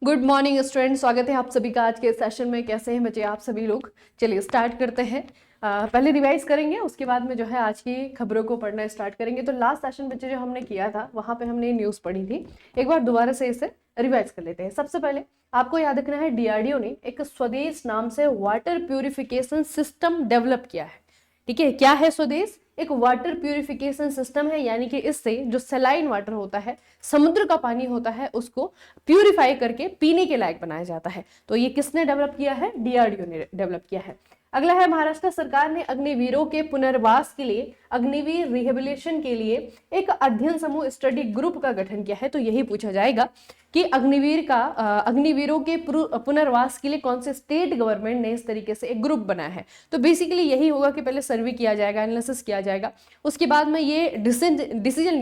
Good morning student, स्वागत है आप सभी का आज के सेशन में। कैसे हैं बच्चे आप सभी लोग? चलिए स्टार्ट करते हैं। पहले रिवाइज करेंगे, उसके बाद में जो है आज की खबरों को पढ़ना स्टार्ट करेंगे। तो लास्ट सेशन बच्चे जो हमने किया था वहां पे हमने न्यूज़ पढ़ी थी, एक बार दोबारा से इसे रिवाइज कर लेते हैं। सबसे पहले आपको याद रखना है, डीआरडीओ ने एक स्वदेश नाम से वाटर प्यूरिफिकेशन सिस्टम डेवलप किया है। ठीक है, क्या है स्वदेश? एक वाटर प्यूरिफिकेशन सिस्टम है, यानी कि इससे जो सलाइन वाटर होता है, समुद्र का पानी होता है, उसको प्यूरिफाई करके पीने के लायक बनाया जाता है। तो ये किसने डेवलप किया है? डीआरडीओ ने डेवलप किया है। अगला है, महाराष्ट्र सरकार ने अग्निवीरों के पुनर्वास के लिए, अग्निवीर रिहेबिलिटेशन के लिए एक अध्ययन समूह स्टडी ग्रुप का गठन किया है। तो यही पूछा जाएगा कि अग्निवीरों के पुनर्वास के लिए कौन से स्टेट गवर्नमेंट ने इस तरीके से एक ग्रुप बनाया है। तो बेसिकली यही होगा कि पहले सर्वे किया जाएगा, एनालिसिस किया जाएगा, उसके बाद में ये डिसीजन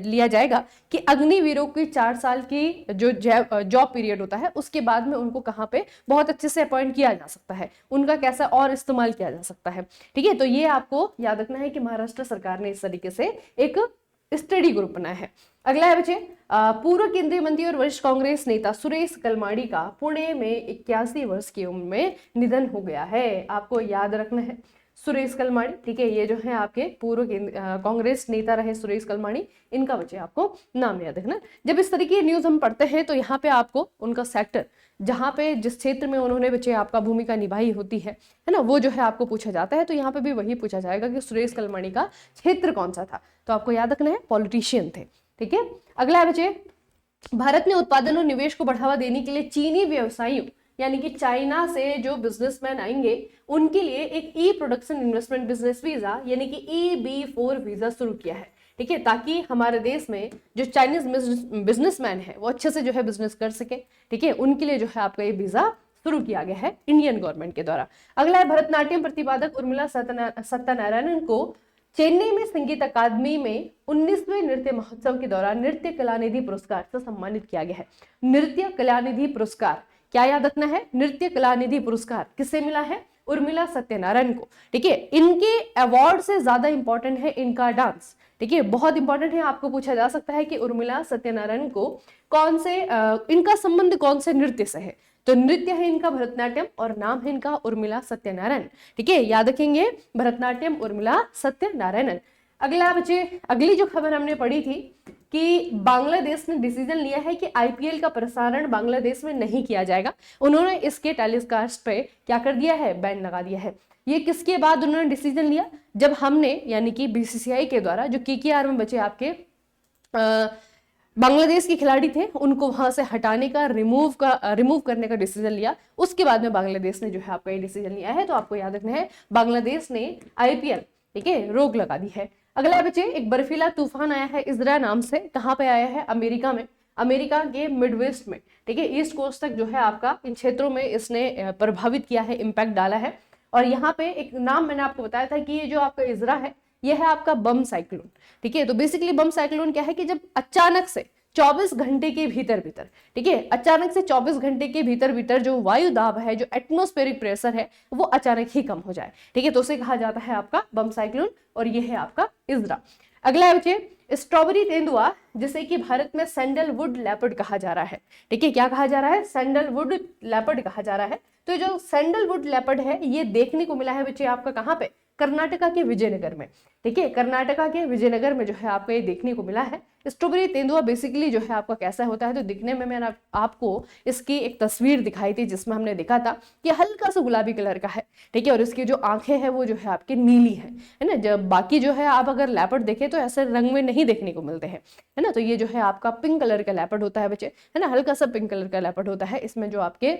लिया जाएगा कि अग्निवीरों की 4 साल की जो जॉब पीरियड होता है उसके बाद में उनको कहाँ पे बहुत अच्छे से अपॉइंट किया जा सकता है, उनका कैसा और इस्तेमाल किया जा सकता है। ठीक है, तो ये आपको याद रखना है कि महाराष्ट्र सरकार ने इस तरीके से एक स्टडी ग्रुप बनाया है। अगला है बच्चे, पूर्व केंद्रीय मंत्री और वरिष्ठ कांग्रेस नेता सुरेश कलमाडी का पुणे में 81 वर्ष की उम्र में निधन हो गया है। आपको याद रखना है सुरेश कलमाडी। ठीक है, ये जो है आपके पूर्व कांग्रेस नेता रहे सुरेश कलमाडी, इनका बच्चे आपको नाम याद रखना। जब इस तरीके की न्यूज हम पढ़ते हैं तो यहाँ पे आपको उनका सेक्टर, जहाँ पे जिस क्षेत्र में उन्होंने बच्चे आपका भूमिका निभाई होती है ना, वो जो है आपको पूछा जाता है। तो यहाँ पे भी वही पूछा जाएगा कि सुरेश कलमाडी का क्षेत्र कौन सा था। तो आपको याद रखना है पॉलिटिशियन थे। ठीक है, अगला है बच्चे, भारत में उत्पादन और निवेश को बढ़ावा देने के लिए चीनी व्यवसायियों यानी कि चाइना से जो बिजनेसमैन आएंगे उनके लिए एक ई प्रोडक्शन इन्वेस्टमेंट बिजनेस वीजा यानी कि EB4 वीजा शुरू किया है। ठीक है, ताकि हमारे देश में जो चाइनीज बिजनेसमैन है वो अच्छे से जो है बिजनेस कर सके। ठीक है, उनके लिए जो है आपका ये वीजा शुरू किया गया है इंडियन गवर्नमेंट के द्वारा। अगला है, भरतनाट्यम प्रतिपादक उर्मिला सत्यनारायणन को चेन्नई में संगीत अकादमी में 19वें नृत्य महोत्सव के दौरान नृत्य कलानिधि पुरस्कार से सम्मानित किया गया है। नृत्य कलानिधि पुरस्कार, क्या याद रखना है? नृत्य कलानिधि पुरस्कार किससे मिला है? उर्मिला सत्यनारायण को। ठीक है, इनके अवार्ड से ज्यादा इंपॉर्टेंट है इनका डांस। ठीक है, बहुत इंपॉर्टेंट है, आपको पूछा जा सकता है कि उर्मिला सत्यनारायण को कौन से इनका संबंध कौन से नृत्य से है। तो नृत्य है इनका भरतनाट्यम और नाम है इनका उर्मिला सत्यनारायण। ठीक है, याद रखेंगे भरतनाट्यम उर्मिला सत्यनारायण। अगला बच्चे, अगली जो खबर हमने पढ़ी थी कि बांग्लादेश ने डिसीजन लिया है कि आईपीएल का प्रसारण बांग्लादेश में नहीं किया जाएगा। उन्होंने इसके टेलीकास्ट पे क्या कर दिया है? बैन लगा दिया है। ये किसके बाद उन्होंने डिसीजन लिया? जब हमने यानी कि बीसीसीआई के द्वारा जो केकेआर में बचे आपके बांग्लादेश के खिलाड़ी थे उनको वहां से हटाने का, रिमूव करने का डिसीजन लिया। उसके बाद में बांग्लादेश ने जो है आपका ये डिसीजन लिया है। तो आपको याद रखना है बांग्लादेश ने आईपीएल, ठीक है, रोक लगा दी है। अगला बच्चे, एक बर्फीला तूफान आया है इजरा नाम से। कहाँ पे आया है? अमेरिका में, अमेरिका के मिडवेस्ट में। ठीक है, ईस्ट कोस्ट तक जो है आपका इन क्षेत्रों में इसने प्रभावित किया है, इम्पैक्ट डाला है। और यहाँ पे एक नाम मैंने आपको बताया था कि ये जो आपका इजरा है ये है आपका बम साइक्लोन। ठीक है, तो बेसिकली बम साइक्लोन क्या है कि जब अचानक से 24 घंटे के भीतर, ठीक है, अचानक से 24 घंटे के भीतर जो वायु दाब है, जो एटमॉस्फेरिक प्रेशर है, वो अचानक ही कम हो जाए। ठीक है, तो उसे कहा जाता है आपका बम साइक्लोन और ये है आपका इजरा। अगला है बच्चे, स्ट्रॉबेरी तेंदुआ जिसे कि भारत में सैंडलवुड लेपर्ड कहा जा रहा है। ठीक है, क्या कहा जा रहा है? सैंडलवुड लेपर्ड कहा जा रहा है। तो जो सैंडलवुड लेपर्ड है ये देखने को मिला है बच्चे आपका कहाँ पे? कर्नाटका के विजयनगर में। ठीक है, कर्नाटका के विजयनगर में जो है आपको ये देखने को मिला है। स्ट्रॉबेरी तेंदुआ बेसिकली जो है आपका कैसा होता है? तो दिखने में मैंने आपको इसकी एक तस्वीर दिखाई थी जिसमें हमने देखा था कि हल्का सा गुलाबी कलर का है। ठीक है, और इसकी जो आंखें हैं वो जो है आपकी नीली है ना। जब बाकी जो है आप अगर लेपर्ड देखें तो ऐसे रंग में नहीं देखने को मिलते हैं, है ना। तो ये जो है आपका पिंक कलर का लेपर्ड होता है बच्चे, है ना, हल्का सा पिंक कलर का लेपर्ड होता है। इसमें जो आपके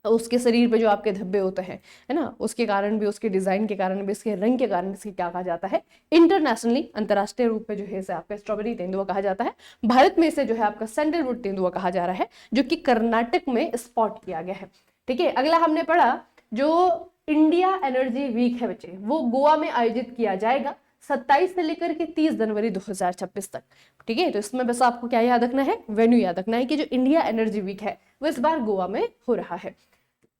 उसके शरीर पे जो आपके धब्बे होते हैं, है ना, उसके कारण भी, उसके डिजाइन के कारण भी, इसके रंग के कारण इसकी क्या कहा जाता है? इंटरनेशनली, अंतरराष्ट्रीय रूप में जो है इसे आपका स्ट्रॉबेरी तेंदुआ कहा जाता है। भारत में इसे जो है आपका सैंडलवुड तेंदुआ कहा जा रहा है, जो कि कर्नाटक में स्पॉट किया गया है। ठीक है, अगला हमने पढ़ा जो इंडिया एनर्जी वीक है बच्चे, वो गोवा में आयोजित किया जाएगा 27 से लेकर के 30 जनवरी 2026 तक। ठीक है, तो इसमें बस आपको क्या याद रखना है? वेन्यू याद रखना है कि जो इंडिया एनर्जी वीक है वो इस बार गोवा में हो रहा है।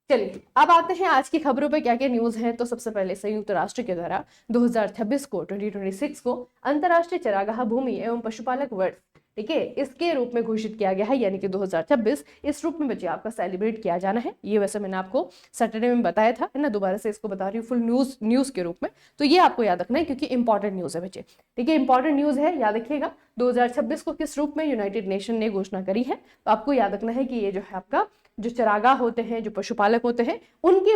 चलिए अब आते हैं आज की खबरों पे क्या क्या न्यूज है। तो सबसे पहले संयुक्त राष्ट्र के द्वारा 2026 को 2026 को अंतर्राष्ट्रीय चरागाह भूमि एवं पशुपालक वर्ष ठीक है, इसके रूप में घोषित किया गया है, यानी कि 2026 इस रूप में बच्चे आपका सेलिब्रेट किया जाना है। ये वैसे मैंने आपको सैटरडे में बताया था, है ना, दोबारा से इसको बता रही हूँ फुल न्यूज के रूप में। तो ये आपको याद रखना है क्योंकि इंपॉर्टेंट न्यूज है बच्चे, ठीक है, इंपॉर्टेंट न्यूज है, याद रखिएगा। 2026 को किस रूप में यूनाइटेड नेशन ने घोषणा करी है, तो आपको याद रखना है कि ये जो है आपका जो चरागाह होते हैं, जो पशुपालक होते हैं, उनके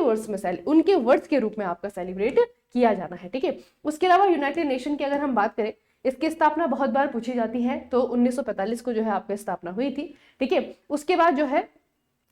वर्ड्स के रूप में आपका सेलिब्रेट किया जाना है, ठीक है। उसके अलावा यूनाइटेड नेशन की अगर हम बात करें, इसकी स्थापना बहुत बार पूछी जाती है, तो 1945 को जो है आपकी स्थापना हुई थी, ठीक है। उसके बाद जो है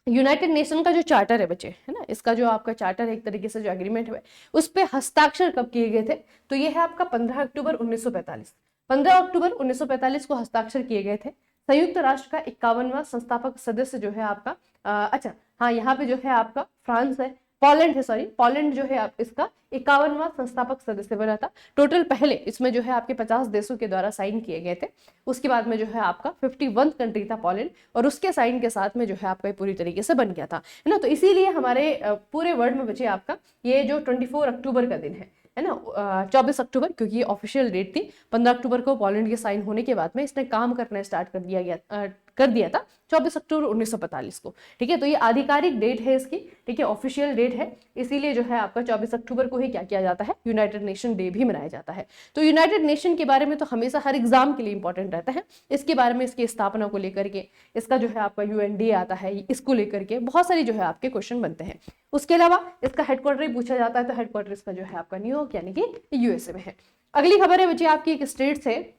यूनाइटेड नेशन का जो चार्टर है बच्चे, है ना, इसका जो आपका चार्टर है, एक तरीके से जो एग्रीमेंट है, उस पे हस्ताक्षर कब किए गए थे, तो ये है आपका 15 अक्टूबर 1945। 15 अक्टूबर 1945 को हस्ताक्षर किए गए थे। संयुक्त राष्ट्र का 51वां संस्थापक सदस्य जो है आपका अच्छा हाँ, यहाँ पे जो है आपका फ्रांस है, पोलैंड है, सॉरी, पोलैंड जो है आप इसका 51वां संस्थापक सदस्य बना था। टोटल पहले इसमें जो है आपके 50 देशों के द्वारा साइन किए गए थे। उसके बाद में जो है आपका 51 कंट्री था पोलैंड, और उसके साइन के साथ में जो है आपका पूरी तरीके से बन गया था, है ना। तो इसीलिए हमारे पूरे वर्ल्ड में बचे आपका ये जो 24 अक्टूबर का दिन है ना, 24 अक्टूबर, क्योंकि ये ऑफिशियल डेट थी। 15 अक्टूबर को पोलैंड के साइन होने के बाद में इसने काम करना स्टार्ट कर दिया था 24 अक्टूबर 1945 को, ठीक है। तो ये आधिकारिक डेट है इसकी, ठीक है, ऑफिशियल डेट है, इसीलिए जो है आपका 24 अक्टूबर को ही क्या किया जाता है, यूनाइटेड नेशन डे भी मनाया जाता है। तो यूनाइटेड नेशन के बारे में तो हमेशा हर एग्जाम के लिए इंपॉर्टेंट रहता है, इसके बारे में, इसकी स्थापना को लेकर के, इसका जो है आपका यूएनडे आता है, इसको लेकर के बहुत सारी जो है आपके क्वेश्चन बनते हैं। उसके अलावा इसका हेडक्वार्टर भी पूछा जाता है, तो हेडक्वार्टर इसका जो है आपका न्यूयॉर्क यानी कि यूएसए में है। अगली खबर है बच्चे आपकी एक स्टेट से,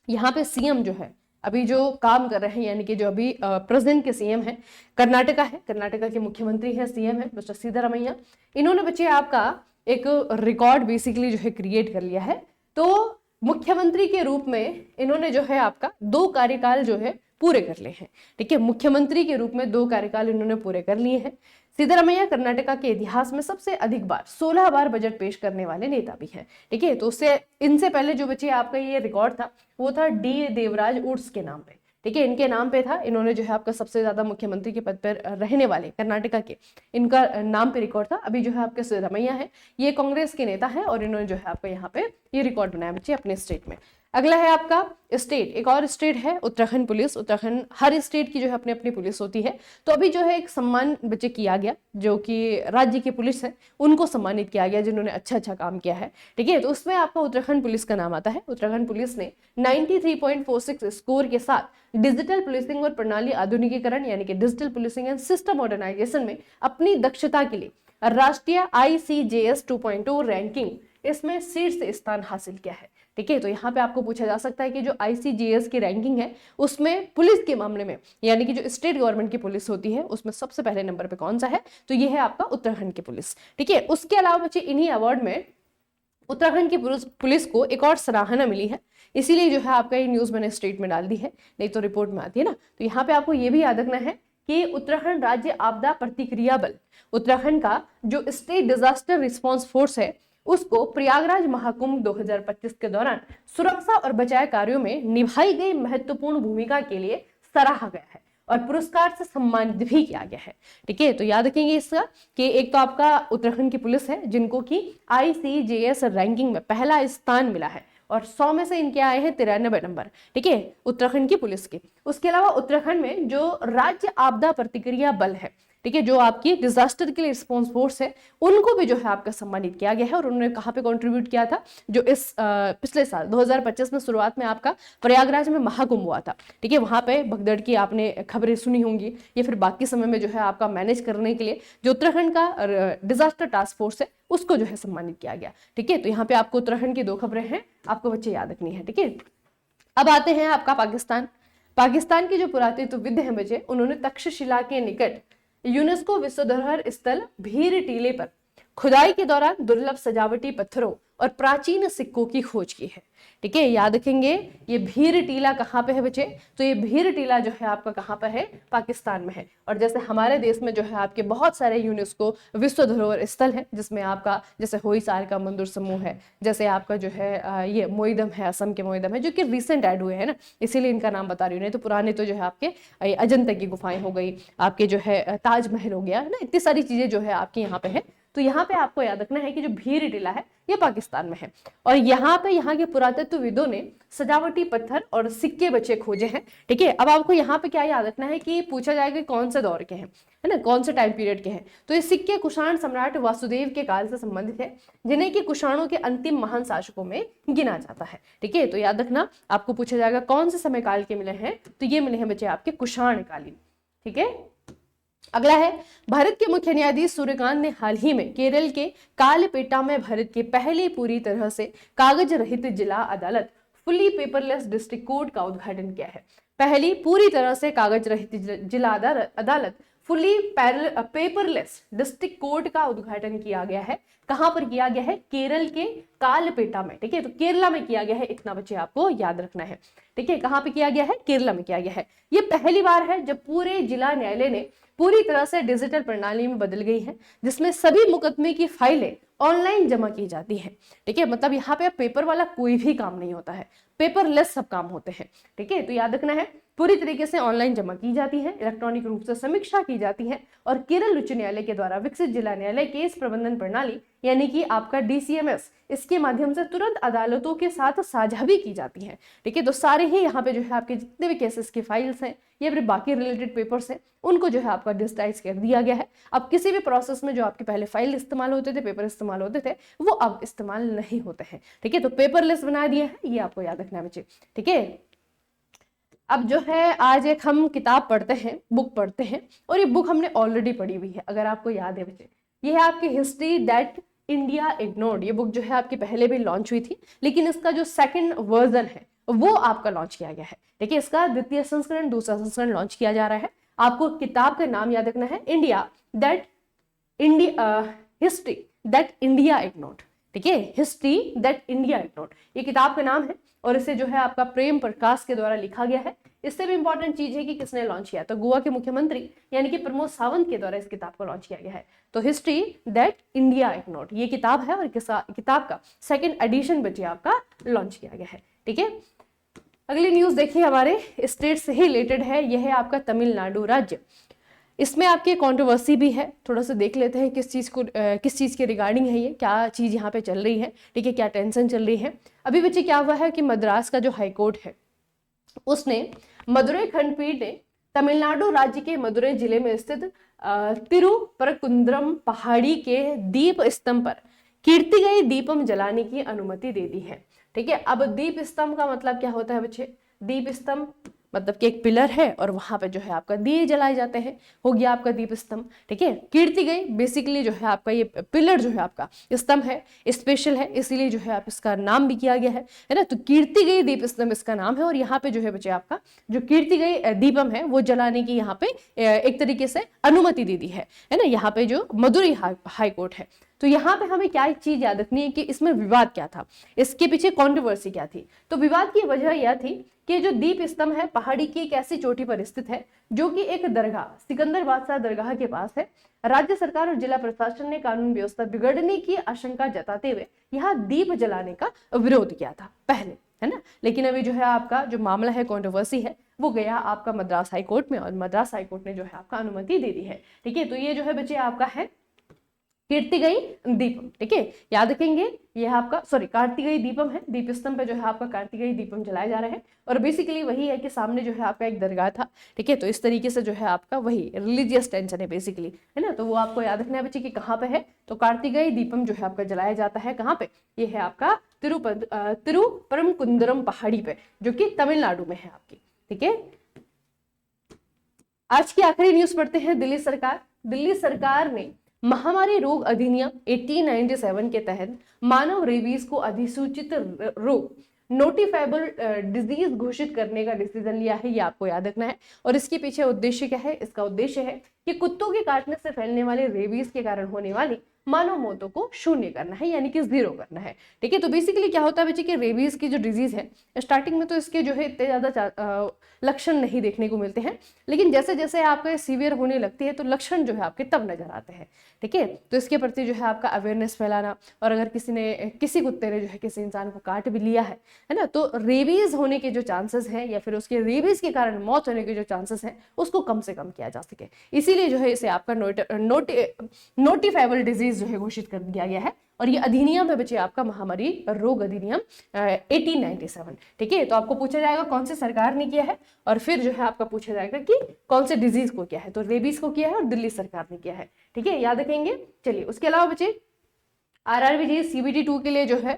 यहाँ पे सीएम जो है अभी जो काम कर रहे हैं, यानी कि जो अभी प्रेजेंट के सीएम है, कर्नाटका है, कर्नाटका के मुख्यमंत्री है, सीएम है मिस्टर सिद्धारमैया। इन्होंने बच्चे आपका एक रिकॉर्ड बेसिकली जो है क्रिएट कर लिया है। तो मुख्यमंत्री के रूप में इन्होंने जो है आपका 2 कार्यकाल जो है पूरे कर लिए हैं, ठीक है, मुख्यमंत्री के रूप में 2 कार्यकाल इन्होंने पूरे कर लिए हैं। सिद्धारमैया कर्नाटका के इतिहास में सबसे अधिक बार 16 बार बजट पेश करने वाले नेता भी हैं, ठीक है। तो उससे इनसे पहले जो बच्चे आपका ये रिकॉर्ड था वो था डी देवराज उड्स के नाम पे, ठीक है, इनके नाम पे था। इन्होंने जो है आपका सबसे ज्यादा मुख्यमंत्री के पद पर रहने वाले कर्नाटका के, इनका नाम पे रिकॉर्ड था। अभी जो है आपके सिद्धारमैया है, ये कांग्रेस के नेता है, और इन्होंने जो है आपका यहाँ पे ये रिकॉर्ड बनाया बच्चे अपने स्टेट में। अगला है आपका स्टेट, एक और स्टेट है उत्तराखंड पुलिस। उत्तराखंड, हर स्टेट की जो है अपनी अपनी पुलिस होती है, तो अभी जो है एक सम्मान बच्चे किया गया, जो कि राज्य की पुलिस है उनको सम्मानित किया गया जिन्होंने अच्छा काम किया है, ठीक है। तो उसमें आपका उत्तराखंड पुलिस का नाम आता है। उत्तराखंड पुलिस ने 93.46 स्कोर के साथ डिजिटल पुलिसिंग और प्रणाली आधुनिकीकरण यानी कि digital policing and system modernisation में अपनी दक्षता के लिए राष्ट्रीय ICJS 2.0 रैंकिंग इसमें शीर्ष स्थान हासिल किया है, ठीक है। तो यहाँ पे आपको पूछा जा सकता है कि जो ICJS की रैंकिंग है उसमें पुलिस के मामले में, यानी कि जो स्टेट गवर्नमेंट की पुलिस होती है, उसमें सबसे पहले नंबर पे कौन सा है, तो ये है आपका उत्तराखंड की पुलिस, ठीक है। उसके अलावा बच्चे इन्हीं अवार्ड में उत्तराखंड की पुलिस को एक और सराहना मिली है, इसीलिए जो है आपका ये न्यूज मैंने स्टेट में डाल दी है, नहीं तो रिपोर्ट में आती है ना। तो यहाँ पे आपको ये भी याद रखना है कि उत्तराखंड राज्य आपदा प्रतिक्रिया बल, उत्तराखंड का जो स्टेट डिजास्टर रिस्पांस फोर्स है, उसको प्रयागराज महाकुंभ 2025 के दौरान सुरक्षा और बचाव कार्यों में निभाई गई महत्वपूर्ण भूमिका के लिए सराहा गया है और पुरस्कार से सम्मानित भी किया गया है, ठीक है। तो याद रखेंगे इसका कि एक तो आपका उत्तराखंड की पुलिस है जिनको कि ICJS रैंकिंग में पहला स्थान मिला है, और 100 में से इनके आए हैं 93 नंबर, ठीक है, उत्तराखंड की पुलिस के। उसके अलावा उत्तराखंड में जो राज्य आपदा प्रतिक्रिया बल है, ठीक है, जो आपकी डिजास्टर के लिए रिस्पॉन्स फोर्स है, उनको भी जो है आपका सम्मानित किया गया है। और उन्होंने कहाँ पे कंट्रीब्यूट किया था, जो इस पिछले साल 2025 में शुरुआत में आपका प्रयागराज में महाकुंभ हुआ था, ठीक है, वहां पे भगदड़ की आपने खबरें सुनी होंगी, या फिर बाकी समय में जो है आपका मैनेज करने के लिए जो उत्तराखंड का डिजास्टर टास्क फोर्स है उसको जो है सम्मानित किया गया, ठीक है। तो यहाँ पे आपको उत्तराखंड की 2 खबरें हैं, आपको बच्चे याद रखनी है, ठीक है। अब आते हैं आपका पाकिस्तान। पाकिस्तान के जो पुरातत्वविद हैं बच्चे, उन्होंने तक्षशिला के निकट यूनेस्को विश्व धरोहर स्थल भीर टीले पर खुदाई के दौरान दुर्लभ सजावटी पत्थरों और प्राचीन सिक्कों की खोज की है, ठीक है। याद रखेंगे ये भीर टीला कहाँ पे है बच्चे, तो ये भीर टीला जो है आपका कहाँ पे है, पाकिस्तान में है। और जैसे हमारे देश में जो है आपके बहुत सारे यूनेस्को विश्व धरोहर स्थल है, जिसमें आपका जैसे होईसार का मंदिर समूह है, जैसे आपका जो है ये मोईदम है, असम के मोईदम है, जो कि रिसेंट ऐड हुए हैं ना, इसीलिए इनका नाम बता रही हूँ, नहीं तो पुराने तो जो है आपके अजंता की गुफाएं हो गई, आपके जो है ताजमहल हो गया है ना, इतनी सारी चीजें जो है आपकी यहाँ पे है। तो यहाँ पे आपको याद रखना है कि जो भीर टीला है ये पाकिस्तान में है। और यहाँ पे यहाँ के पुरातत्वविदों ने सजावटी पत्थर और सिक्के बचे खोजे हैं। ठीक है, अब आपको यहाँ पे क्या याद रखना है कि पूछा जाएगा कौन से दौर के हैं, है ना, कौन से टाइम पीरियड के हैं। तो ये सिक्के कुषाण सम्राट वासुदेव के काल से संबंधित है, जिन्हें कि कुषाणों के अंतिम महान शासकों में गिना जाता है। ठीक है, तो याद रखना आपको पूछा जाएगा कौन से समय काल के मिले हैं, तो ये मिले हैं बच्चे आपके कुषाण कालीन। ठीक है, अगला है भारत के मुख्य न्यायाधीश सूर्यकांत ने हाल ही में केरल के कालपेटा में भारत की पहली पूरी तरह से कागज रहित जिला अदालत फुली पेपरलेस डिस्ट्रिक्ट कोर्ट का उद्घाटन किया है। पहली पूरी तरह से कागज रहित जिला अदालत फुली पेपरलेस डिस्ट्रिक्ट कोर्ट का उद्घाटन किया गया है। कहां पर किया गया है? केरल के कालपेटा में। ठीक है, तो केरला में किया गया है, इतना बच्चे आपको याद रखना है। ठीक है, कहां पे किया गया है? केरला में किया गया है। ये पहली बार है जब पूरे जिला न्यायालय ने पूरी तरह से डिजिटल प्रणाली में बदल गई है, जिसमें सभी मुकदमे की फाइलें ऑनलाइन जमा की जाती हैं। ठीक है, मतलब यहाँ पे पेपर वाला कोई भी काम नहीं होता है, पेपरलेस सब काम होते हैं। ठीक है, तो याद रखना है पूरी तरीके से ऑनलाइन जमा की जाती है, इलेक्ट्रॉनिक रूप से समीक्षा की जाती है और केरल उच्च न्यायालय के द्वारा विकसित जिला न्यायालय केस प्रबंधन प्रणाली यानी कि आपका DCMS, इसके माध्यम से तुरंत अदालतों के साथ साझा भी की जाती है। ठीक है, तो सारे ही यहाँ पे जो है आपके जितने भी केसेस की फाइल्स हैं या फिर बाकी रिलेटेड पेपर्स हैं, उनको जो है आपका डिजिटाइज कर दिया गया है। अब किसी भी प्रोसेस में जो आपके पहले फाइल इस्तेमाल होते थे, पेपर इस्तेमाल होते थे, वो अब इस्तेमाल नहीं होते हैं। ठीक है, तो पेपरलेस बना दिया है, ये आपको याद रखना है बच्चे। ठीक है, अब जो है आज एक हम किताब पढ़ते हैं, बुक पढ़ते हैं, और ये बुक हमने ऑलरेडी पढ़ी हुई है, अगर आपको याद है बच्चे। ये है आपकी हिस्ट्री दैट इंडिया इग्नोर्ड। ये बुक जो है आपकी पहले भी लॉन्च हुई थी, लेकिन इसका जो सेकंड वर्जन है वो आपका लॉन्च किया गया है। देखिए, इसका द्वितीय संस्करण, दूसरा संस्करण लॉन्च किया जा रहा है। आपको किताब का नाम याद रखना है, हिस्ट्री दैट इंडिया इग्नोर्ड। ठीक है, हिस्ट्री दैट इंडिया इग्नोर्ड, ये किताब का नाम है और इसे जो है आपका प्रेम प्रकाश के द्वारा लिखा गया है। इससे भी इंपॉर्टेंट चीज है कि किसने लॉन्च किया, तो गोवा के मुख्यमंत्री यानी कि प्रमोद सावंत के द्वारा इस किताब को लॉन्च किया गया है। तो हिस्ट्री दैट इंडिया इग्नोर्ड ये किताब है और किताब का सेकंड एडिशन बच्चे आपका लॉन्च किया गया है। ठीक है, अगली न्यूज देखिए, हमारे स्टेट से ही रिलेटेड है। यह है आपका तमिलनाडु राज्य। इसमें आपकी कंट्रोवर्सी भी है, थोड़ा सा देख लेते हैं किस चीज के रिगार्डिंग है, ये क्या चीज यहाँ पे चल रही है। ठीक है, क्या टेंशन चल रही है। अभी बच्चे क्या हुआ है कि मद्रास का जो हाईकोर्ट है उसने मदुरै खंडपीठ ने तमिलनाडु राज्य के मदुरै जिले में स्थित तिरुपरकुंद्रम पहाड़ी के दीप स्तंभ पर कीर्ति गई दीपम जलाने की अनुमति दे दी है। ठीक है, अब दीप स्तंभ का मतलब क्या होता है बच्चे? दीप स्तंभ मतलब कि एक पिलर है और वहां पे जो है आपका दिए जलाए जाते हैं, हो गया आपका दीप स्तंभ। ठीक है, कीर्ति गई बेसिकली जो है आपका ये पिलर जो है आपका स्तंभ है, स्पेशल है, इसीलिए जो है आप इसका नाम भी किया गया है ना। तो कीर्ति गई दीप स्तंभ इसका नाम है और यहाँ पे जो है बच्चे आपका जो कीर्ति गई दीपम है वो जलाने की यहाँ पे एक तरीके से अनुमति दे दी है ना, यहाँ पे जो मदुरै हाई कोर्ट है। तो यहाँ पे हमें क्या एक चीज याद रखनी है कि इसमें विवाद क्या था, इसके पीछे कंट्रोवर्सी क्या थी। तो विवाद की वजह यह थी कि जो दीप स्तंभ है पहाड़ी की एक ऐसी चोटी पर स्थित है जो कि एक दरगाह सिकंदर बादशाह दरगाह के पास है। राज्य सरकार और जिला प्रशासन ने कानून व्यवस्था बिगड़ने की आशंका जताते हुए यहाँ दीप जलाने का विरोध किया था पहले, है ना। लेकिन अभी जो है आपका जो मामला है, कंट्रोवर्सी है, वो गया आपका मद्रास हाई कोर्ट में और मद्रास हाई कोर्ट ने जो है आपका अनुमति दे दी है। ठीक है, तो ये जो है बच्चे आपका है कीर्ति गई दीपम। ठीक है, याद रखेंगे यह आपका कार्तिकेय दीपम है, दीप स्तंभ पे जो है आपका कार्तिकेय दीपम जलाए जा रहे हैं और बेसिकली वही है कि सामने जो है आपका एक दरगाह था। ठीक है, तो इस तरीके से जो है आपका वही रिलीजियस टेंशन है बेसिकली, है ना। तो वो आपको याद रखना है बच्चे कि कहाँ पे है, तो कार्तिकेय दीपम जो है आपका जलाया जाता है कहाँ पे, ये है आपका तिरुपरकुंद्रम पहाड़ी पे जो कि तमिलनाडु में है आपकी। ठीक है, आज की आखिरी न्यूज पढ़ते हैं। दिल्ली सरकार ने महामारी रोग अधिनियम 1897 के तहत मानव रेबीज को अधिसूचित रोग नोटिफाइबल डिजीज घोषित करने का डिसीजन लिया है, ये आपको याद रखना है। और इसके पीछे उद्देश्य क्या है? इसका उद्देश्य है कि कुत्तों के काटने से फैलने वाले रेबीज के कारण होने वाली मानव मौतों को शून्य करना है, यानी कि 0 करना है। ठीक है, तो बेसिकली क्या होता है बच्चे कि रेबीज की जो डिजीज है, स्टार्टिंग में तो इसके जो है इतने ज्यादा लक्षण नहीं देखने को मिलते हैं, लेकिन जैसे जैसे आपका सीवियर होने लगती है तो लक्षण जो है आपके तब नजर आते हैं। ठीक है, तो इसके प्रति जो है आपका अवेयरनेस फैलाना, और अगर किसी कुत्ते ने जो है किसी इंसान को काट भी लिया है ना, तो रेबीज होने के जो चांसेस हैं या फिर उसके रेबीज के कारण मौत होने के जो चांसेस हैं उसको कम से कम किया जा सके, इसीलिए जो है इसे आपका नोटिफाइबल डिजीज रेबीज जो है घोषित कर दिया गया है। और ये अधिनियम है बच्चे आपका महामारी रोग अधिनियम 1897। ठीक है, तो आपको पूछा जाएगा कौन सी सरकार ने किया है, और फिर जो है आपका पूछा जाएगा कि कौन से डिजीज को किया है। तो रेबीज को किया है और दिल्ली सरकार ने किया है। ठीक है, याद रखेंगे। चलिए, उसके अलावा बच्चे RRBG CBT 2 के लिए जो है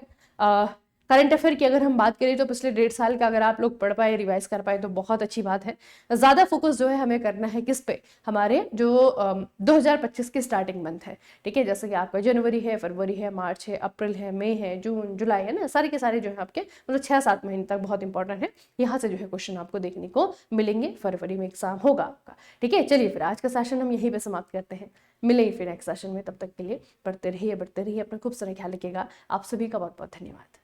करंट अफेयर की अगर हम बात करें तो पिछले 1.5 साल का अगर आप लोग पढ़ पाए, रिवाइज कर पाए तो बहुत अच्छी बात है। ज्यादा फोकस जो है हमें करना है किस पे, हमारे जो 2025 की स्टार्टिंग मंथ है। ठीक है, जैसे कि आपका जनवरी है, फरवरी है, मार्च है, अप्रैल है, मई है, जून, जुलाई है ना, सारे के सारे जो है आपके मतलब 6-7 महीने तक बहुत इंपॉर्टेंट है। यहाँ से जो है क्वेश्चन आपको देखने को मिलेंगे। फरवरी में एग्जाम होगा आपका। ठीक है, चलिए फिर आज का सेशन हम यहीं पे समाप्त करते हैं। मिलेंगे फिर नेक्स्ट सेशन में, तब तक के लिए पढ़ते रहिए, अपना खूब सारा ख्याल रखिएगा। आप सभी का बहुत बहुत धन्यवाद।